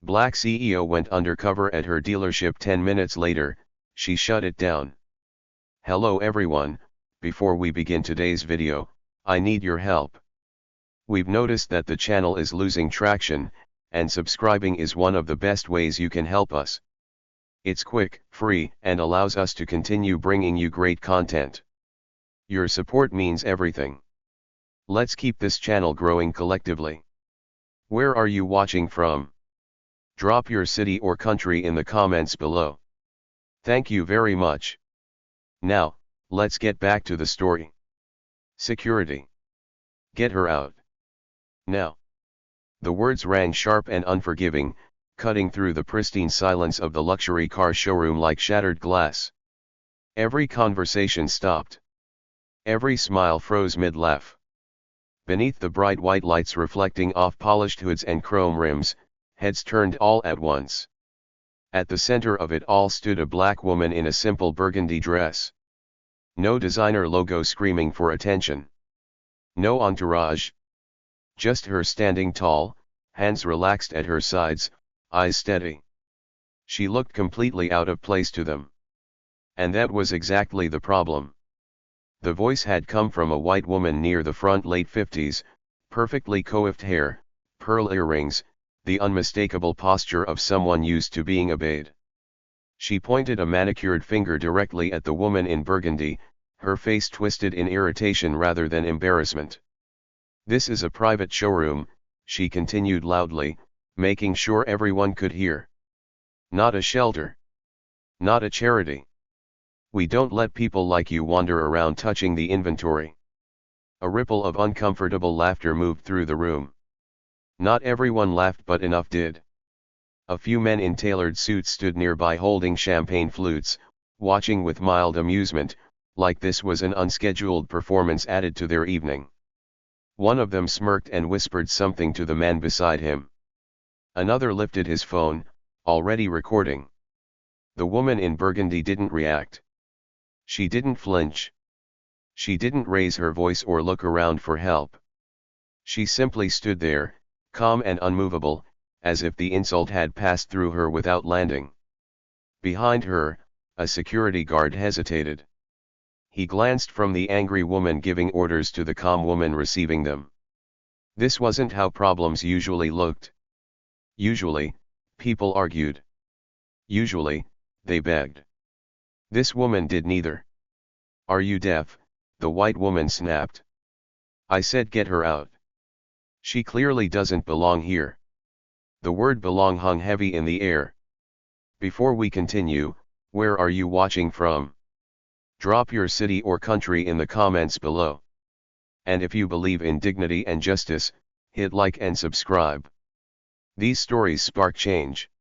Black CEO went undercover at her dealership 10 minutes later, she shut it down. Hello everyone, before we begin today's video, I need your help. We've noticed that the channel is losing traction, and subscribing is one of the best ways you can help us. It's quick, free, and allows us to continue bringing you great content. Your support means everything. Let's keep this channel growing collectively. Where are you watching from? Drop your city or country in the comments below. Thank you very much. Now, let's get back to the story. Security. Get her out. Now. The words rang sharp and unforgiving, cutting through the pristine silence of the luxury car showroom like shattered glass. Every conversation stopped. Every smile froze mid-laugh. Beneath the bright white lights reflecting off polished hoods and chrome rims, heads turned all at once. At the center of it all stood a black woman in a simple burgundy dress. No designer logo screaming for attention. No entourage. Just her standing tall, hands relaxed at her sides, eyes steady. She looked completely out of place to them. And that was exactly the problem. The voice had come from a white woman near the front, late 50s, perfectly coiffed hair, pearl earrings, the unmistakable posture of someone used to being obeyed. She pointed a manicured finger directly at the woman in burgundy, her face twisted in irritation rather than embarrassment. "This is a private showroom," she continued loudly, making sure everyone could hear. "Not a shelter. Not a charity. We don't let people like you wander around touching the inventory." A ripple of uncomfortable laughter moved through the room. Not everyone laughed, but enough did. A few men in tailored suits stood nearby holding champagne flutes, watching with mild amusement, like this was an unscheduled performance added to their evening. One of them smirked and whispered something to the man beside him. Another lifted his phone, already recording. The woman in burgundy didn't react. She didn't flinch. She didn't raise her voice or look around for help. She simply stood there, calm and unmovable, as if the insult had passed through her without landing. Behind her, a security guard hesitated. He glanced from the angry woman giving orders to the calm woman receiving them. This wasn't how problems usually looked. Usually, people argued. Usually, they begged. This woman did neither. "Are you deaf?" the white woman snapped. "I said get her out. She clearly doesn't belong here." The word belong hung heavy in the air. Before we continue, where are you watching from? Drop your city or country in the comments below. And if you believe in dignity and justice, hit like and subscribe. These stories spark change.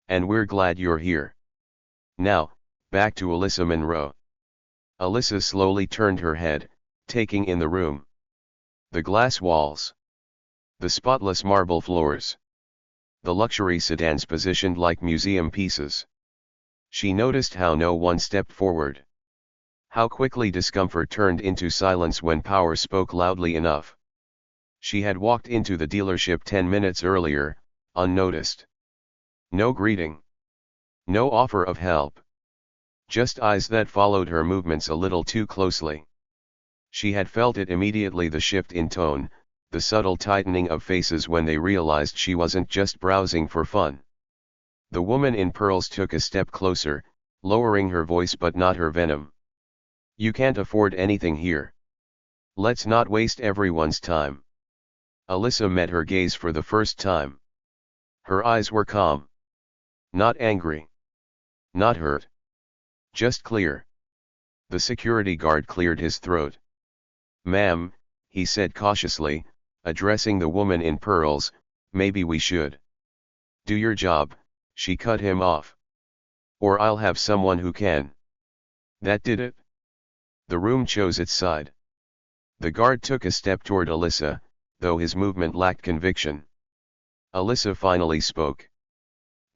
And we're glad you're here. Now, back to Alyssa Monroe. Alyssa slowly turned her head, taking in the room. The glass walls. The spotless marble floors. The luxury sedans positioned like museum pieces. She noticed how no one stepped forward. How quickly discomfort turned into silence when power spoke loudly enough. She had walked into the dealership 10 minutes earlier, unnoticed. No greeting. No offer of help. Just eyes that followed her movements a little too closely. She had felt it immediately, the shift in tone, the subtle tightening of faces when they realized she wasn't just browsing for fun. The woman in pearls took a step closer, lowering her voice but not her venom. "You can't afford anything here. Let's not waste everyone's time." Alyssa met her gaze for the first time. Her eyes were calm. Not angry. Not hurt. Just clear. The security guard cleared his throat. "Ma'am," he said cautiously, addressing the woman in pearls, "maybe we should." "Do your job," she cut him off. "Or I'll have someone who can." That did it. The room chose its side. The guard took a step toward Alyssa, though his movement lacked conviction. Alyssa finally spoke.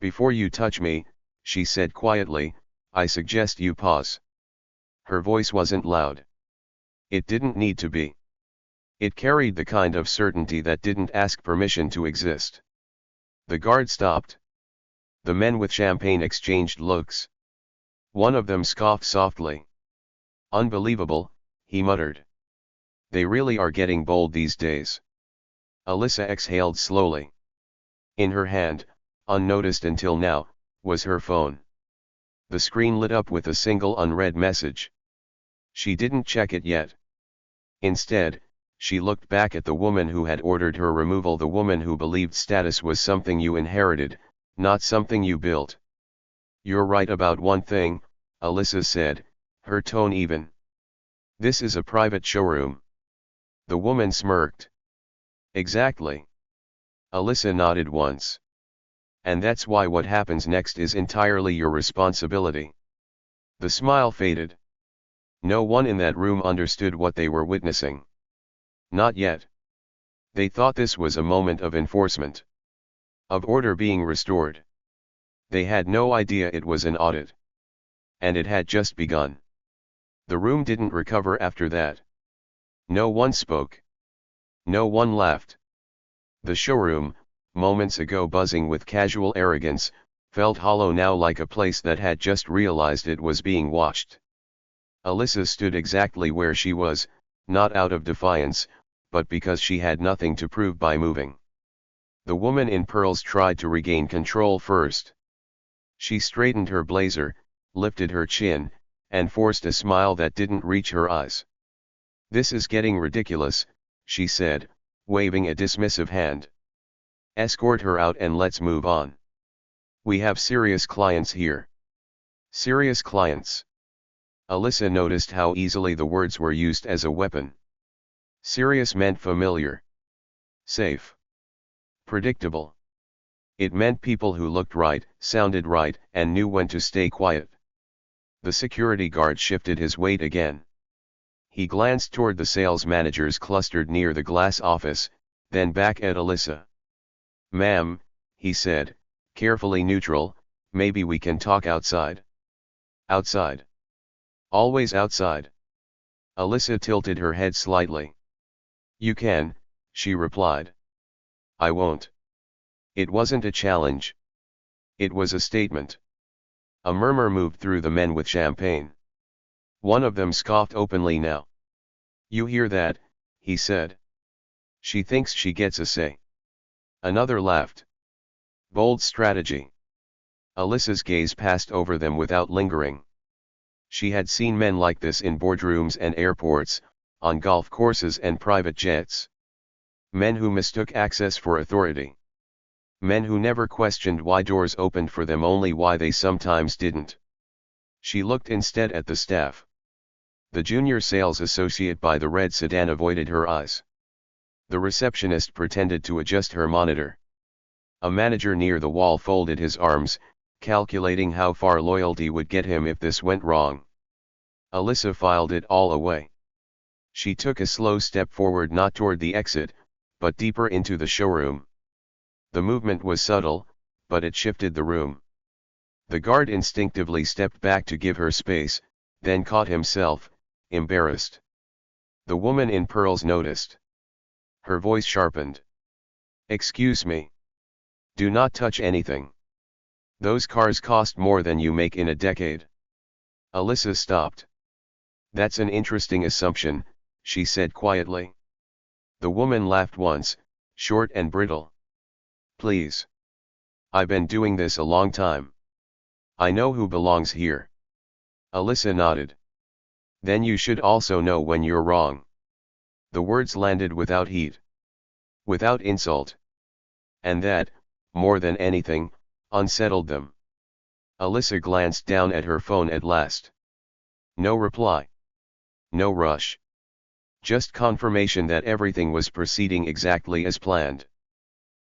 "Before you touch me," she said quietly, "I suggest you pause." Her voice wasn't loud. It didn't need to be. It carried the kind of certainty that didn't ask permission to exist. The guard stopped. The men with champagne exchanged looks. One of them scoffed softly. "Unbelievable," he muttered. "They really are getting bold these days." Alyssa exhaled slowly. In her hand, unnoticed until now, was her phone. The screen lit up with a single unread message. She didn't check it yet. Instead, she looked back at the woman who had ordered her removal, the woman who believed status was something you inherited, not something you built. "You're right about one thing," Alyssa said, her tone even. "This is a private showroom." The woman smirked. "Exactly." Alyssa nodded once. "And that's why what happens next is entirely your responsibility." The smile faded. No one in that room understood what they were witnessing. Not yet. They thought this was a moment of enforcement. Of order being restored. They had no idea it was an audit. And it had just begun. The room didn't recover after that. No one spoke. No one laughed. The showroom, moments ago buzzing with casual arrogance, felt hollow now, like a place that had just realized it was being watched. Alyssa stood exactly where she was, not out of defiance, but because she had nothing to prove by moving. The woman in pearls tried to regain control first. She straightened her blazer, lifted her chin, and forced a smile that didn't reach her eyes. "This is getting ridiculous," she said, waving a dismissive hand. "Escort her out and let's move on. We have serious clients here." Serious clients. Alyssa noticed how easily the words were used as a weapon. Serious meant familiar. Safe. Predictable. It meant people who looked right, sounded right, and knew when to stay quiet. The security guard shifted his weight again. He glanced toward the sales managers clustered near the glass office, then back at Alyssa. "Ma'am," he said, carefully neutral, "maybe we can talk outside." "Outside? Always outside?" Alyssa tilted her head slightly. "You can," she replied. "I won't." It wasn't a challenge. It was a statement. A murmur moved through the men with champagne. One of them scoffed openly now. "You hear that?" he said. "She thinks she gets a say." Another laughed. Bold strategy. Alyssa's gaze passed over them without lingering. She had seen men like this in boardrooms and airports, on golf courses and private jets. Men who mistook access for authority. Men who never questioned why doors opened for them, only why they sometimes didn't. She looked instead at the staff. The junior sales associate by the red sedan avoided her eyes. The receptionist pretended to adjust her monitor. A manager near the wall folded his arms, calculating how far loyalty would get him if this went wrong. Alyssa filed it all away. She took a slow step forward, not toward the exit, but deeper into the showroom. The movement was subtle, but it shifted the room. The guard instinctively stepped back to give her space, then caught himself, embarrassed. The woman in pearls noticed. Her voice sharpened. "Excuse me. Do not touch anything. Those cars cost more than you make in a decade." Alyssa stopped. "That's an interesting assumption," she said quietly. The woman laughed once, short and brittle. "Please. I've been doing this a long time. I know who belongs here." Alyssa nodded. "Then you should also know when you're wrong." The words landed without heat. Without insult. And that, more than anything, unsettled them. Alyssa glanced down at her phone at last. No reply. No rush. Just confirmation that everything was proceeding exactly as planned.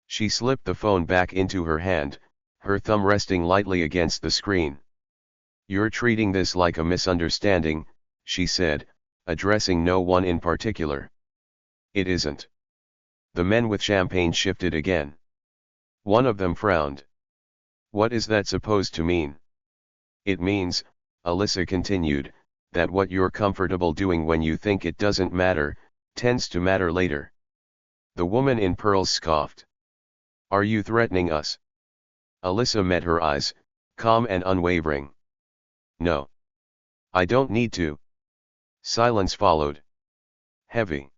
She slipped the phone back into her hand, her thumb resting lightly against the screen. "You're treating this like a misunderstanding," she said, addressing no one in particular. "It isn't." The men with champagne shifted again. One of them frowned. "What is that supposed to mean?" "It means," Alyssa continued, "that what you're comfortable doing when you think it doesn't matter, tends to matter later." The woman in pearls scoffed. Are you threatening us? Alyssa met her eyes, calm and unwavering. No. I don't need to. Silence followed. Heavy.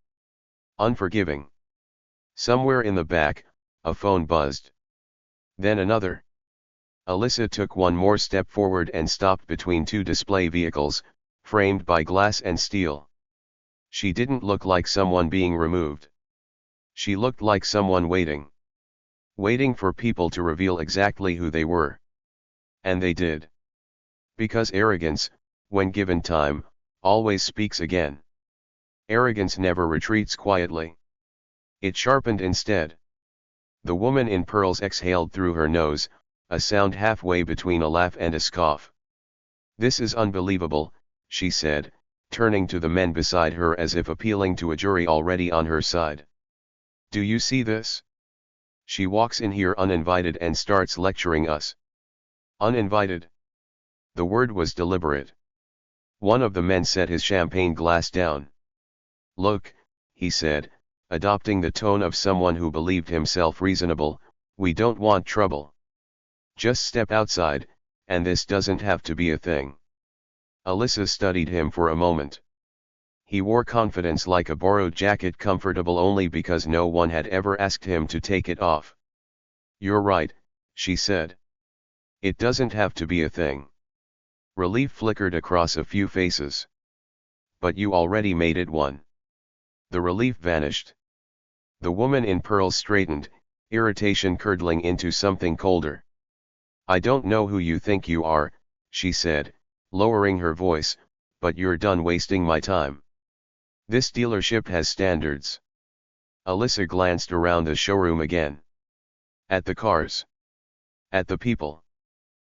Unforgiving. Somewhere in the back, a phone buzzed. Then another. Alyssa took one more step forward and stopped between two display vehicles, framed by glass and steel. She didn't look like someone being removed. She looked like someone waiting. Waiting for people to reveal exactly who they were. And they did. Because arrogance, when given time, always speaks again. Arrogance never retreats quietly. It sharpened instead. The woman in pearls exhaled through her nose, a sound halfway between a laugh and a scoff. This is unbelievable, she said, turning to the men beside her as if appealing to a jury already on her side. Do you see this? She walks in here uninvited and starts lecturing us. Uninvited. The word was deliberate. One of the men set his champagne glass down. Look, he said, adopting the tone of someone who believed himself reasonable, we don't want trouble. Just step outside, and this doesn't have to be a thing. Alyssa studied him for a moment. He wore confidence like a borrowed jacket, comfortable only because no one had ever asked him to take it off. You're right, she said. It doesn't have to be a thing. Relief flickered across a few faces. But you already made it one. The relief vanished. The woman in pearls straightened, irritation curdling into something colder. I don't know who you think you are, she said, lowering her voice, but you're done wasting my time. This dealership has standards. Alyssa glanced around the showroom again. At the cars. At the people.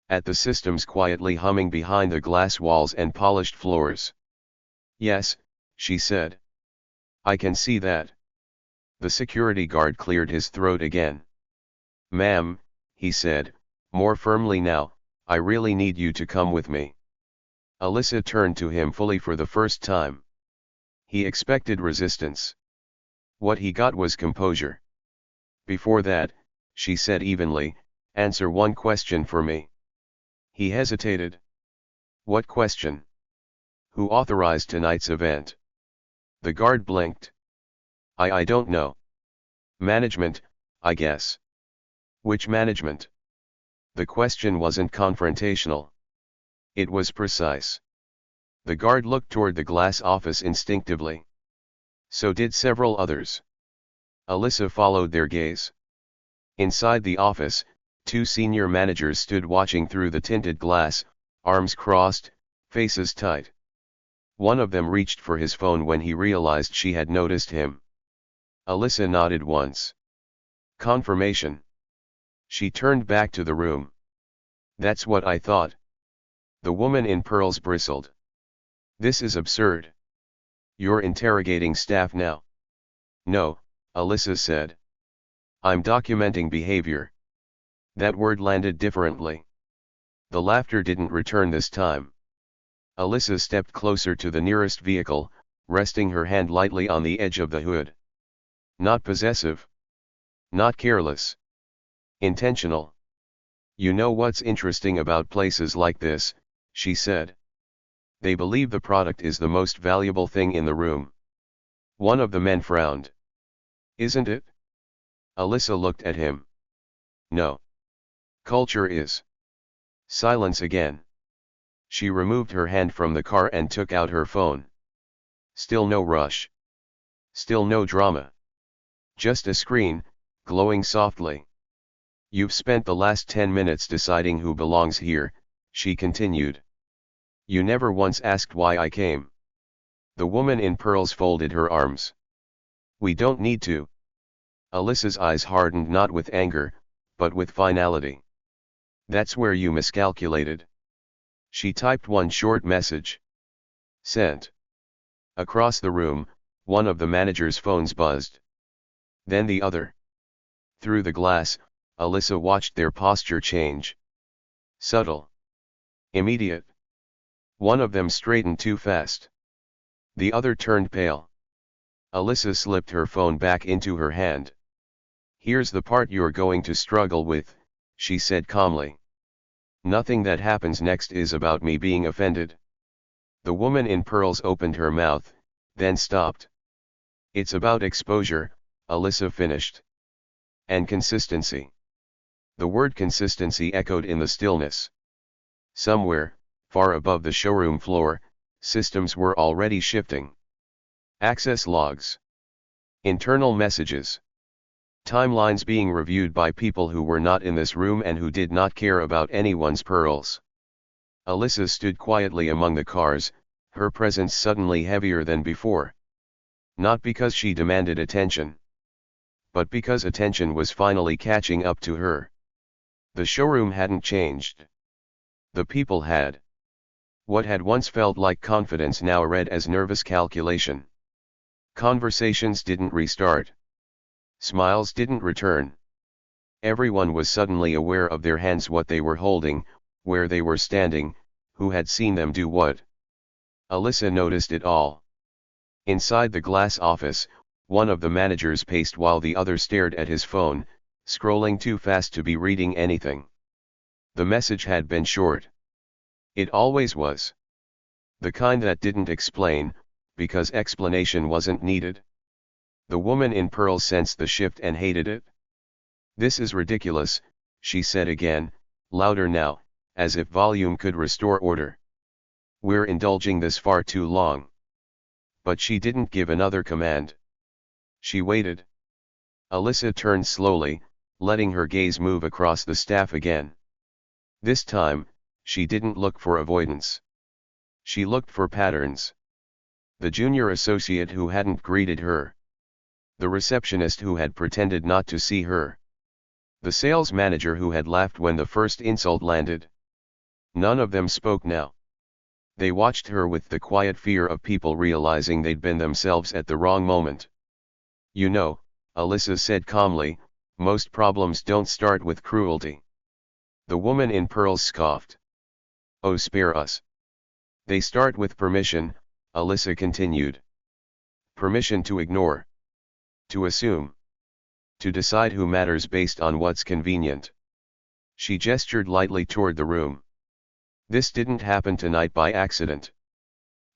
At the systems quietly humming behind the glass walls and polished floors. Yes, she said. I can see that. The security guard cleared his throat again. Ma'am, he said, more firmly now, I really need you to come with me. Alyssa turned to him fully for the first time. He expected resistance. What he got was composure. Before that, she said evenly, answer one question for me. He hesitated. What question? Who authorized tonight's event? The guard blinked. I don't know. Management, I guess. Which management? The question wasn't confrontational. It was precise. The guard looked toward the glass office instinctively. So did several others. Alyssa followed their gaze. Inside the office, two senior managers stood watching through the tinted glass, arms crossed, faces tight. One of them reached for his phone when he realized she had noticed him. Alyssa nodded once. Confirmation. She turned back to the room. That's what I thought. The woman in pearls bristled. This is absurd. You're interrogating staff now. No, Alyssa said. I'm documenting behavior. That word landed differently. The laughter didn't return this time. Alyssa stepped closer to the nearest vehicle, resting her hand lightly on the edge of the hood. Not possessive. Not careless. Intentional. You know what's interesting about places like this, she said. They believe the product is the most valuable thing in the room. One of the men frowned. Isn't it? Alyssa looked at him. No. Culture is. Silence again. She removed her hand from the car and took out her phone. Still no rush. Still no drama. Just a screen, glowing softly. You've spent the last 10 minutes deciding who belongs here, she continued. You never once asked why I came. The woman in pearls folded her arms. We don't need to. Alyssa's eyes hardened not with anger, but with finality. That's where you miscalculated. She typed one short message. Sent. Across the room, one of the manager's phones buzzed. Then the other. Through the glass, Alyssa watched their posture change. Subtle. Immediate. One of them straightened too fast. The other turned pale. Alyssa slipped her phone back into her hand. Here's the part you're going to struggle with, she said calmly. Nothing that happens next is about me being offended. The woman in pearls opened her mouth, then stopped. It's about exposure, Alyssa finished. And consistency. The word consistency echoed in the stillness. Somewhere, far above the showroom floor, systems were already shifting. Access logs. Internal messages. Timelines being reviewed by people who were not in this room and who did not care about anyone's pearls. Alyssa stood quietly among the cars, her presence suddenly heavier than before. Not because she demanded attention, but because attention was finally catching up to her. The showroom hadn't changed. The people had. What had once felt like confidence now read as nervous calculation. Conversations didn't restart. Smiles didn't return. Everyone was suddenly aware of their hands, what they were holding, where they were standing, who had seen them do what. Alyssa noticed it all. Inside the glass office, one of the managers paced while the other stared at his phone, scrolling too fast to be reading anything. The message had been short. It always was. The kind that didn't explain, because explanation wasn't needed. The woman in pearls sensed the shift and hated it. This is ridiculous, she said again, louder now, as if volume could restore order. We're indulging this far too long. But she didn't give another command. She waited. Alyssa turned slowly, letting her gaze move across the staff again. This time, she didn't look for avoidance. She looked for patterns. The junior associate who hadn't greeted her. The receptionist who had pretended not to see her. The sales manager who had laughed when the first insult landed. None of them spoke now. They watched her with the quiet fear of people realizing they'd been themselves at the wrong moment. You know, Alyssa said calmly, most problems don't start with cruelty. The woman in pearls scoffed. Oh, spare us. They start with permission, Alyssa continued. Permission to ignore. To assume. To decide who matters based on what's convenient. She gestured lightly toward the room. This didn't happen tonight by accident.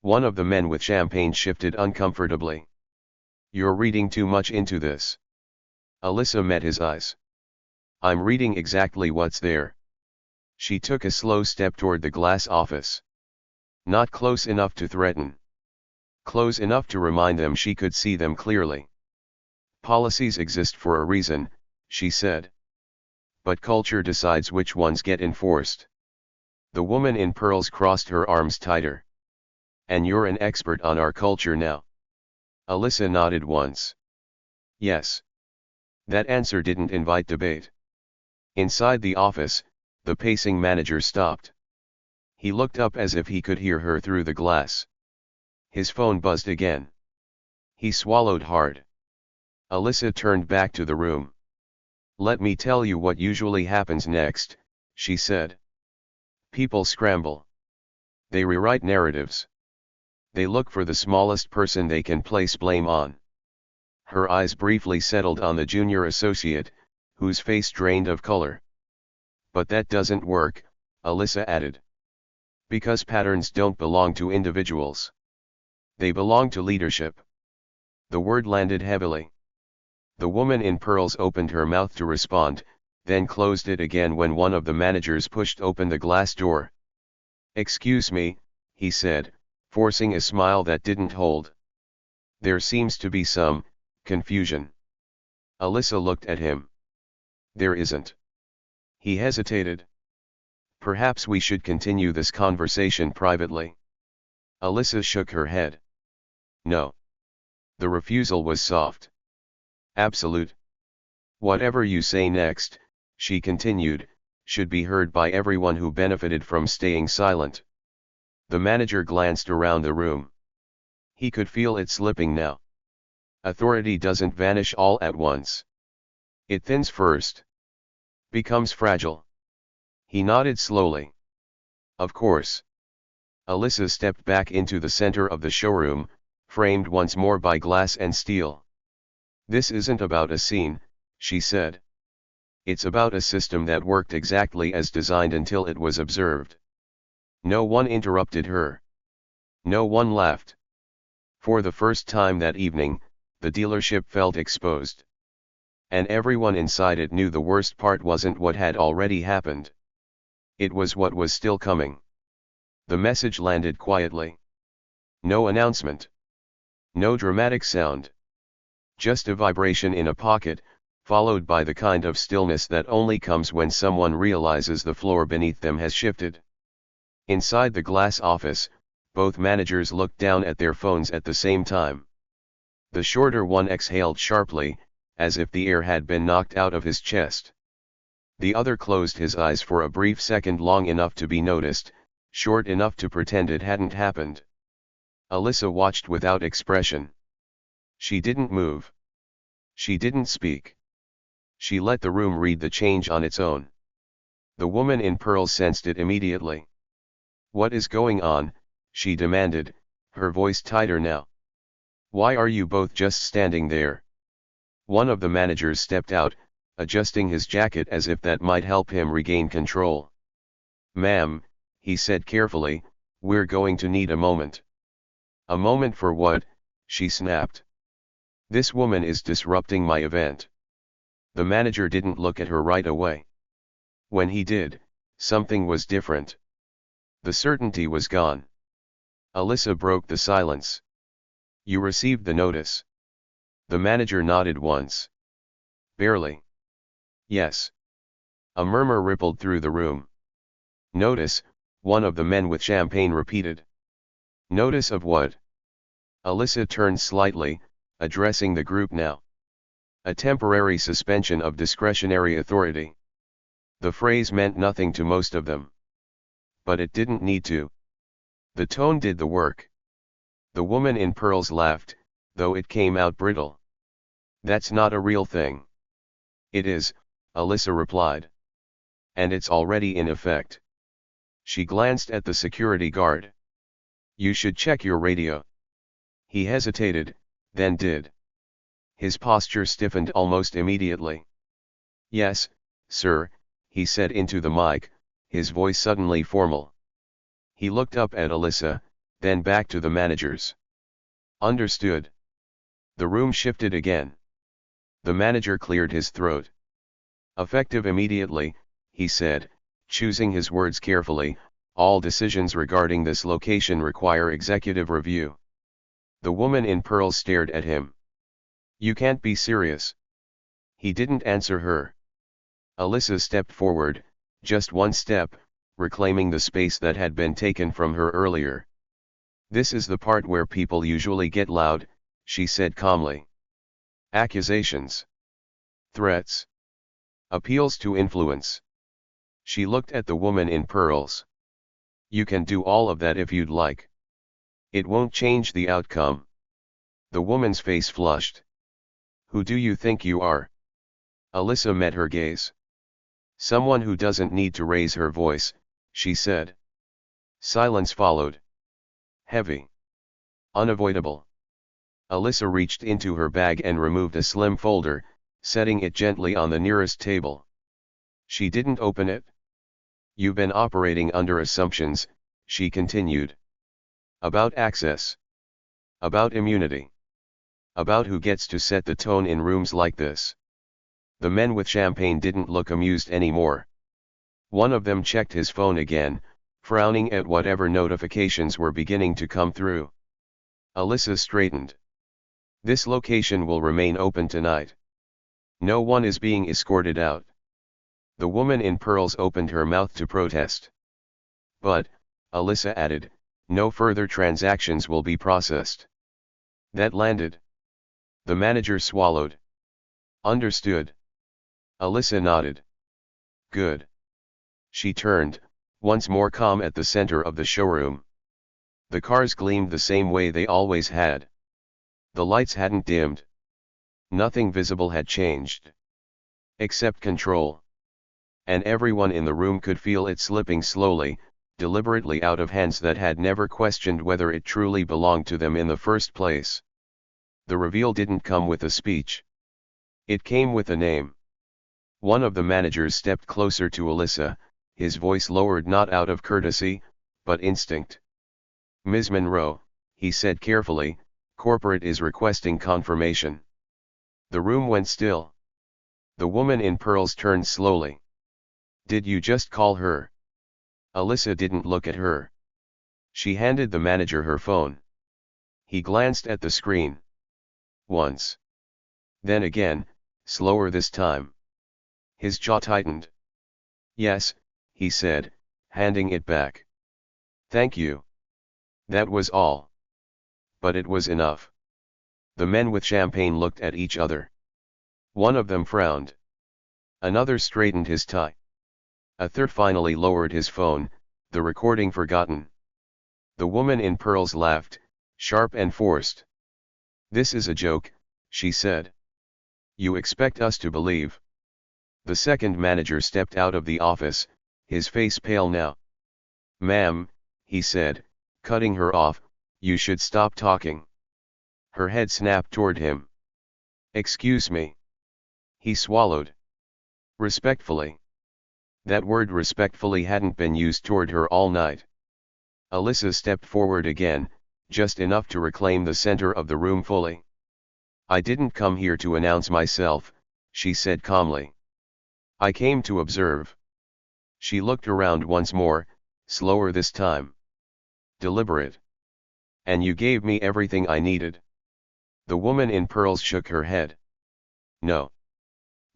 One of the men with champagne shifted uncomfortably. You're reading too much into this. Alyssa met his eyes. I'm reading exactly what's there. She took a slow step toward the glass office. Not close enough to threaten. Close enough to remind them she could see them clearly. Policies exist for a reason, she said. But culture decides which ones get enforced. The woman in pearls crossed her arms tighter. And you're an expert on our culture now. Alyssa nodded once. Yes. That answer didn't invite debate. Inside the office, the pacing manager stopped. He looked up as if he could hear her through the glass. His phone buzzed again. He swallowed hard. Alyssa turned back to the room. Let me tell you what usually happens next, she said. People scramble. They rewrite narratives. They look for the smallest person they can place blame on. Her eyes briefly settled on the junior associate, whose face drained of color. But that doesn't work, Alyssa added. Because patterns don't belong to individuals. They belong to leadership. The word landed heavily. The woman in pearls opened her mouth to respond, then closed it again when one of the managers pushed open the glass door. Excuse me, he said, forcing a smile that didn't hold. There seems to be some confusion. Alyssa looked at him. There isn't. He hesitated. Perhaps we should continue this conversation privately. Alyssa shook her head. No. The refusal was soft. Absolute. Whatever you say next, she continued, should be heard by everyone who benefited from staying silent. The manager glanced around the room. He could feel it slipping now. Authority doesn't vanish all at once. It thins first. Becomes fragile. He nodded slowly. Of course. Alyssa stepped back into the center of the showroom, framed once more by glass and steel. This isn't about a scene, she said. It's about a system that worked exactly as designed until it was observed. No one interrupted her. No one laughed. For the first time that evening, the dealership felt exposed. And everyone inside it knew the worst part wasn't what had already happened. It was what was still coming. The message landed quietly. No announcement. No dramatic sound. Just a vibration in a pocket, followed by the kind of stillness that only comes when someone realizes the floor beneath them has shifted. Inside the glass office, both managers looked down at their phones at the same time. The shorter one exhaled sharply, as if the air had been knocked out of his chest. The other closed his eyes for a brief second, long enough to be noticed, short enough to pretend it hadn't happened. Alyssa watched without expression. She didn't move. She didn't speak. She let the room read the change on its own. The woman in pearls sensed it immediately. "What is going on?" she demanded, her voice tighter now. "Why are you both just standing there?" One of the managers stepped out, adjusting his jacket as if that might help him regain control. "Ma'am," he said carefully, "we're going to need a moment." "A moment for what?" she snapped. "This woman is disrupting my event." The manager didn't look at her right away. When he did, something was different. The certainty was gone. Alyssa broke the silence. "You received the notice?" The manager nodded once. "Barely." "Yes." A murmur rippled through the room. "Notice," one of the men with champagne repeated. "Notice of what?" Alyssa turned slightly, addressing the group now. "A temporary suspension of discretionary authority." The phrase meant nothing to most of them. But it didn't need to. The tone did the work. The woman in pearls laughed, though it came out brittle. "That's not a real thing." "It is," Alyssa replied. "And it's already in effect." She glanced at the security guard. "You should check your radio." He hesitated, then did. His posture stiffened almost immediately. "Yes, sir," he said into the mic, his voice suddenly formal. He looked up at Alyssa, then back to the managers. "Understood." The room shifted again. The manager cleared his throat. "Effective immediately," he said, choosing his words carefully, "all decisions regarding this location require executive review." The woman in pearls stared at him. "You can't be serious." He didn't answer her. Alyssa stepped forward, just one step, reclaiming the space that had been taken from her earlier. "This is the part where people usually get loud," she said calmly. "Accusations. Threats. Appeals to influence." She looked at the woman in pearls. "You can do all of that if you'd like. It won't change the outcome." The woman's face flushed. "Who do you think you are?" Alyssa met her gaze. "Someone who doesn't need to raise her voice," she said. Silence followed. Heavy. Unavoidable. Alyssa reached into her bag and removed a slim folder, setting it gently on the nearest table. She didn't open it. "You've been operating under assumptions," she continued. "About access. About immunity. About who gets to set the tone in rooms like this." The men with champagne didn't look amused anymore. One of them checked his phone again, frowning at whatever notifications were beginning to come through. Alyssa straightened. "This location will remain open tonight. No one is being escorted out." The woman in pearls opened her mouth to protest. "But," Alyssa added, "no further transactions will be processed." That landed. The manager swallowed. "Understood." Alyssa nodded. "Good." She turned, once more calm at the center of the showroom. The cars gleamed the same way they always had. The lights hadn't dimmed. Nothing visible had changed. Except control. And everyone in the room could feel it slipping slowly, deliberately out of hands that had never questioned whether it truly belonged to them in the first place. The reveal didn't come with a speech. It came with a name. One of the managers stepped closer to Alyssa, his voice lowered not out of courtesy, but instinct. "Ms. Monroe," he said carefully, "corporate is requesting confirmation." The room went still. The woman in pearls turned slowly. "Did you just call her?" Alyssa didn't look at her. She handed the manager her phone. He glanced at the screen. Once. Then again, slower this time. His jaw tightened. "Yes," he said, handing it back. "Thank you." That was all. But it was enough. The men with champagne looked at each other. One of them frowned. Another straightened his tie. A third finally lowered his phone, the recording forgotten. The woman in pearls laughed, sharp and forced. "This is a joke," she said. "You expect us to believe?" The second manager stepped out of the office, his face pale now. "Ma'am," he said, cutting her off, "you should stop talking." Her head snapped toward him. "Excuse me." He swallowed. "Respectfully." That word respectfully hadn't been used toward her all night. Alyssa stepped forward again, just enough to reclaim the center of the room fully. "I didn't come here to announce myself," she said calmly. "I came to observe." She looked around once more, slower this time. "Deliberate. And you gave me everything I needed." The woman in pearls shook her head. "No.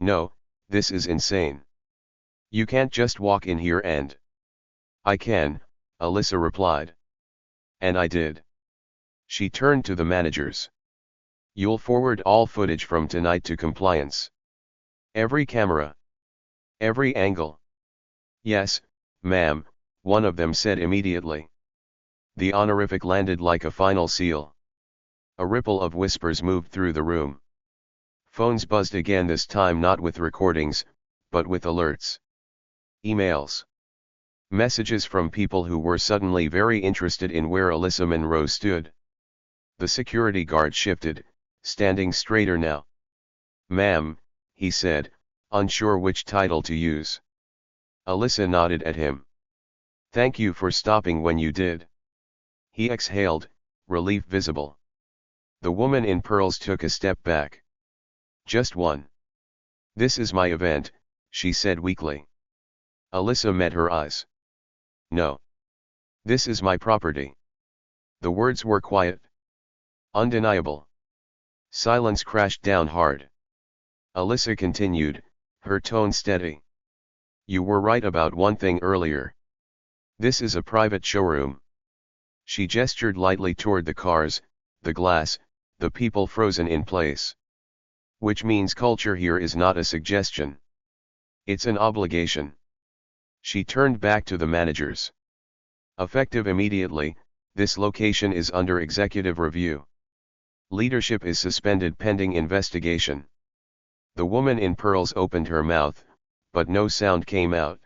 No, this is insane. You can't just walk in here and—" "I can," Alyssa replied. "And I did." She turned to the managers. "You'll forward all footage from tonight to compliance. Every camera. Every angle." "Yes, ma'am," one of them said immediately. The honorific landed like a final seal. A ripple of whispers moved through the room. Phones buzzed again, this time not with recordings, but with alerts. Emails. Messages from people who were suddenly very interested in where Alyssa Monroe stood. The security guard shifted, standing straighter now. "Ma'am," he said, unsure which title to use. Alyssa nodded at him. "Thank you for stopping when you did." He exhaled, relief visible. The woman in pearls took a step back. "Just one. This is my event," she said weakly. Alyssa met her eyes. "No. This is my property." The words were quiet. Undeniable. Silence crashed down hard. Alyssa continued, her tone steady. "You were right about one thing earlier. This is a private showroom." She gestured lightly toward the cars, the glass, the people frozen in place. "Which means culture here is not a suggestion. It's an obligation." She turned back to the managers. "Effective immediately, this location is under executive review. Leadership is suspended pending investigation." The woman in pearls opened her mouth, but no sound came out.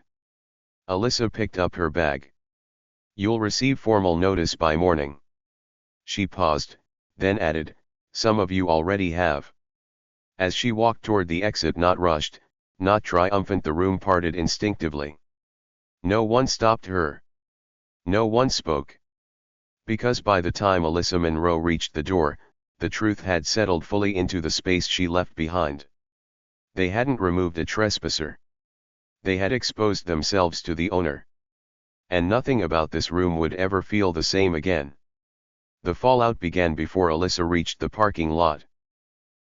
Alyssa picked up her bag. "You'll receive formal notice by morning." She paused, then added, "Some of you already have." As she walked toward the exit, not rushed, not triumphant, the room parted instinctively. No one stopped her. No one spoke. Because by the time Alyssa Monroe reached the door, the truth had settled fully into the space she left behind. They hadn't removed a trespasser. They had exposed themselves to the owner. And nothing about this room would ever feel the same again. The fallout began before Alyssa reached the parking lot.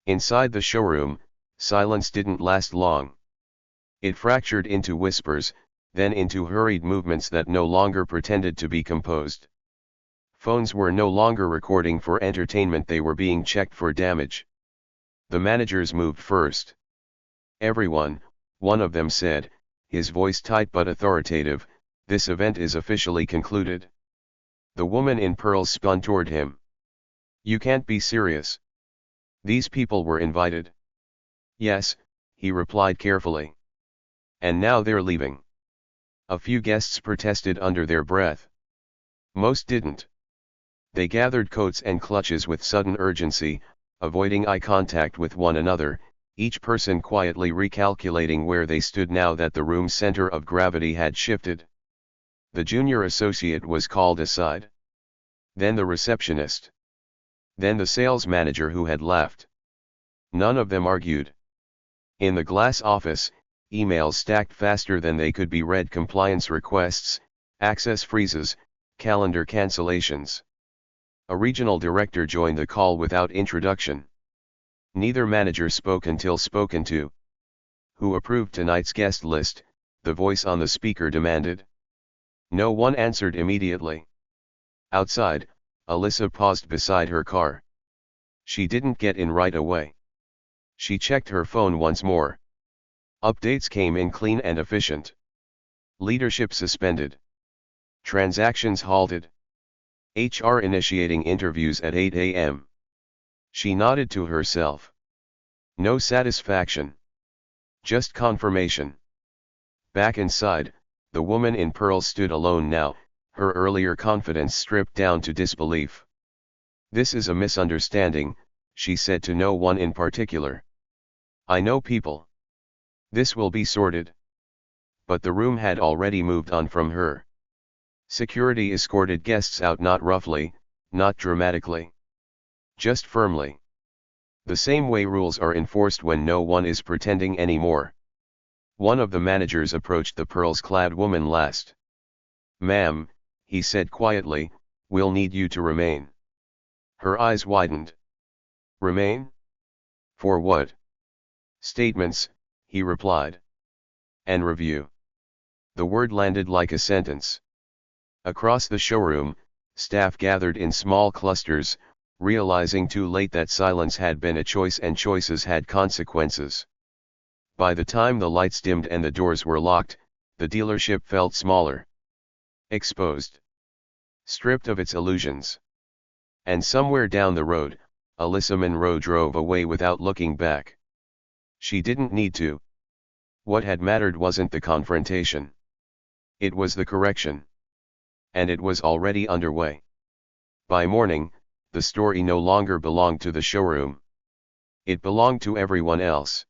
Inside the showroom, silence didn't last long. It fractured into whispers, then into hurried movements that no longer pretended to be composed. Phones were no longer recording for entertainment, they were being checked for damage. The managers moved first. "Everyone," one of them said, his voice tight but authoritative, "this event is officially concluded." The woman in pearls spun toward him. "You can't be serious. These people were invited." "Yes," he replied carefully. "And now they're leaving." A few guests protested under their breath. Most didn't. They gathered coats and clutches with sudden urgency, avoiding eye contact with one another, each person quietly recalculating where they stood now that the room's center of gravity had shifted. The junior associate was called aside. Then the receptionist. Then the sales manager who had left. None of them argued. In the glass office, emails stacked faster than they could be read, compliance requests, access freezes, calendar cancellations. A regional director joined the call without introduction. Neither manager spoke until spoken to. Who approved tonight's guest list? The voice on the speaker demanded. No one answered immediately. Outside, Alyssa paused beside her car. She didn't get in right away. She checked her phone once more. Updates came in clean and efficient. Leadership suspended. Transactions halted. HR initiating interviews at 8 a.m. She nodded to herself. No satisfaction. Just confirmation. Back inside, the woman in pearls stood alone now, her earlier confidence stripped down to disbelief. This is a misunderstanding, she said to no one in particular. I know people. This will be sorted. But the room had already moved on from her. Security escorted guests out, not roughly, not dramatically. Just firmly. The same way rules are enforced when no one is pretending anymore. One of the managers approached the pearls-clad woman last. Ma'am, he said quietly, we'll need you to remain. Her eyes widened. Remain? For what? Statements, he replied. And review. The word landed like a sentence. Across the showroom, staff gathered in small clusters, realizing too late that silence had been a choice and choices had consequences. By the time the lights dimmed and the doors were locked, the dealership felt smaller. Exposed. Stripped of its illusions. And somewhere down the road, Alyssa Monroe drove away without looking back. She didn't need to. What had mattered wasn't the confrontation. It was the correction. And it was already underway. By morning, the story no longer belonged to the showroom. It belonged to everyone else.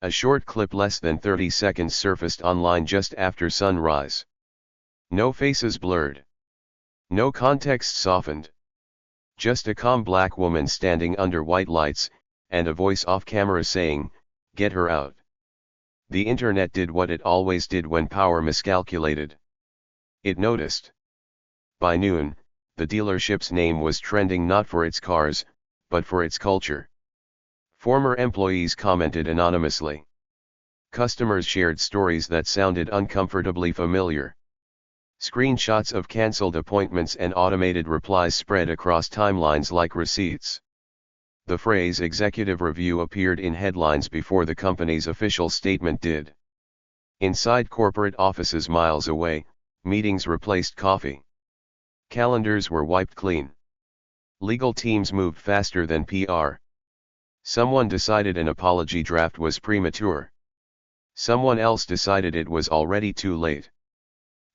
A short clip less than 30 seconds surfaced online just after sunrise. No faces blurred. No context softened. Just a calm black woman standing under white lights, and a voice off camera saying, "Get her out." The internet did what it always did when power miscalculated. It noticed. By noon, the dealership's name was trending not for its cars, but for its culture. Former employees commented anonymously. Customers shared stories that sounded uncomfortably familiar. Screenshots of cancelled appointments and automated replies spread across timelines like receipts. The phrase executive review appeared in headlines before the company's official statement did. Inside corporate offices miles away, meetings replaced coffee. Calendars were wiped clean. Legal teams moved faster than PR. Someone decided an apology draft was premature. Someone else decided it was already too late.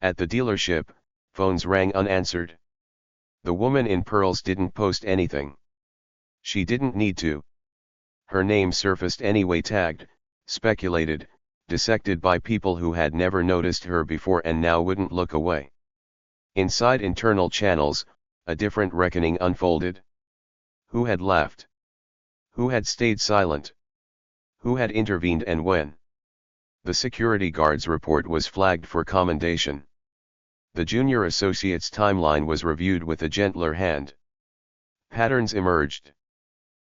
At the dealership, phones rang unanswered. The woman in pearls didn't post anything. She didn't need to. Her name surfaced anyway, tagged, speculated, dissected by people who had never noticed her before and now wouldn't look away. Inside internal channels, a different reckoning unfolded. Who had left? Who had stayed silent? Who had intervened and when? The security guard's report was flagged for commendation. The junior associate's timeline was reviewed with a gentler hand. Patterns emerged.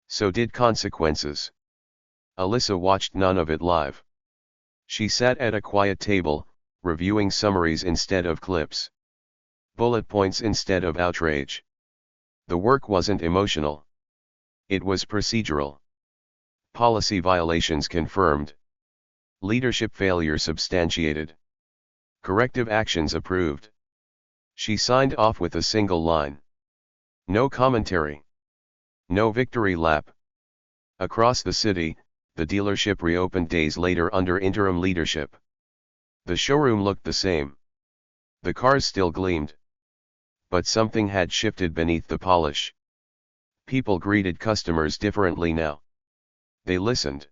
So did consequences. Alyssa watched none of it live. She sat at a quiet table, reviewing summaries instead of clips. Bullet points instead of outrage. The work wasn't emotional. It was procedural. Policy violations confirmed. Leadership failure substantiated. Corrective actions approved. She signed off with a single line. No commentary. No victory lap. Across the city, the dealership reopened days later under interim leadership. The showroom looked the same. The cars still gleamed. But something had shifted beneath the polish. People greeted customers differently now. They listened.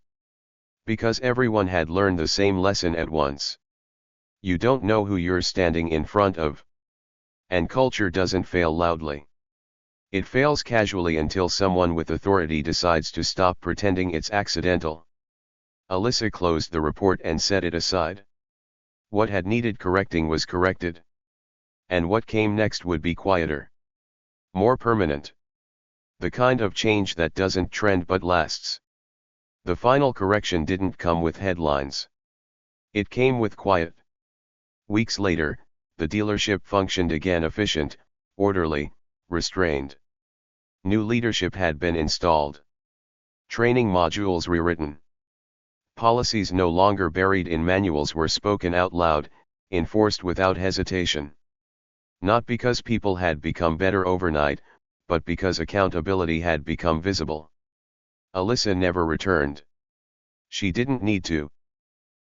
Because everyone had learned the same lesson at once. You don't know who you're standing in front of. And culture doesn't fail loudly. It fails casually until someone with authority decides to stop pretending it's accidental. Alyssa closed the report and set it aside. What had needed correcting was corrected. And what came next would be quieter. More permanent. The kind of change that doesn't trend but lasts. The final correction didn't come with headlines. It came with quiet. Weeks later, the dealership functioned again, efficient, orderly, restrained. New leadership had been installed. Training modules rewritten. Policies no longer buried in manuals were spoken out loud, enforced without hesitation. Not because people had become better overnight, but because accountability had become visible. Alyssa never returned. She didn't need to.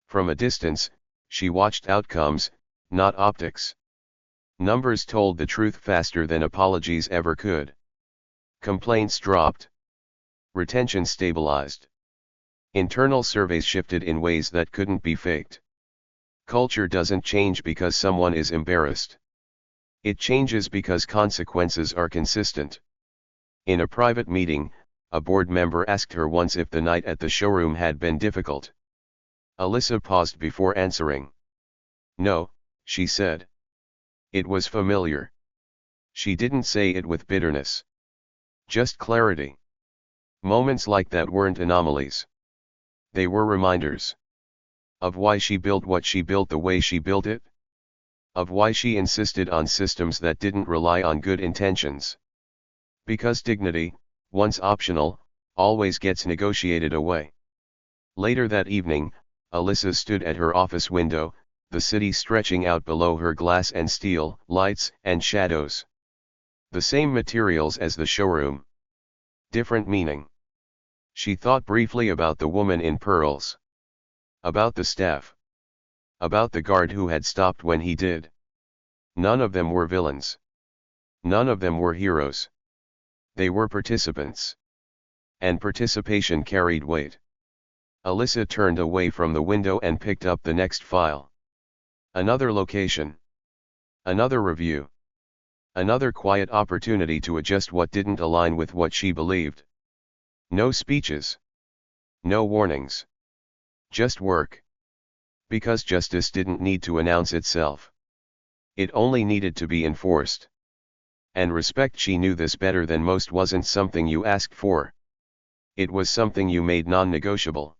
From a distance, she watched outcomes, not optics. Numbers told the truth faster than apologies ever could. Complaints dropped. Retention stabilized. Internal surveys shifted in ways that couldn't be faked. Culture doesn't change because someone is embarrassed. It changes because consequences are consistent. In a private meeting, a board member asked her once if the night at the showroom had been difficult. Alyssa paused before answering. No, she said. It was familiar. She didn't say it with bitterness. Just clarity. Moments like that weren't anomalies. They were reminders. Of why she built what she built the way she built it. Of why she insisted on systems that didn't rely on good intentions. Because dignity, once optional, always gets negotiated away. Later that evening, Alyssa stood at her office window, the city stretching out below her, glass and steel, lights and shadows. The same materials as the showroom. Different meaning. She thought briefly about the woman in pearls. About the staff. About the guard who had stopped when he did. None of them were villains. None of them were heroes. They were participants. And participation carried weight. Alyssa turned away from the window and picked up the next file. Another location. Another review. Another quiet opportunity to adjust what didn't align with what she believed. No speeches. No warnings. Just work. Because justice didn't need to announce itself. It only needed to be enforced. And respect, she knew this better than most, wasn't something you asked for. It was something you made non-negotiable.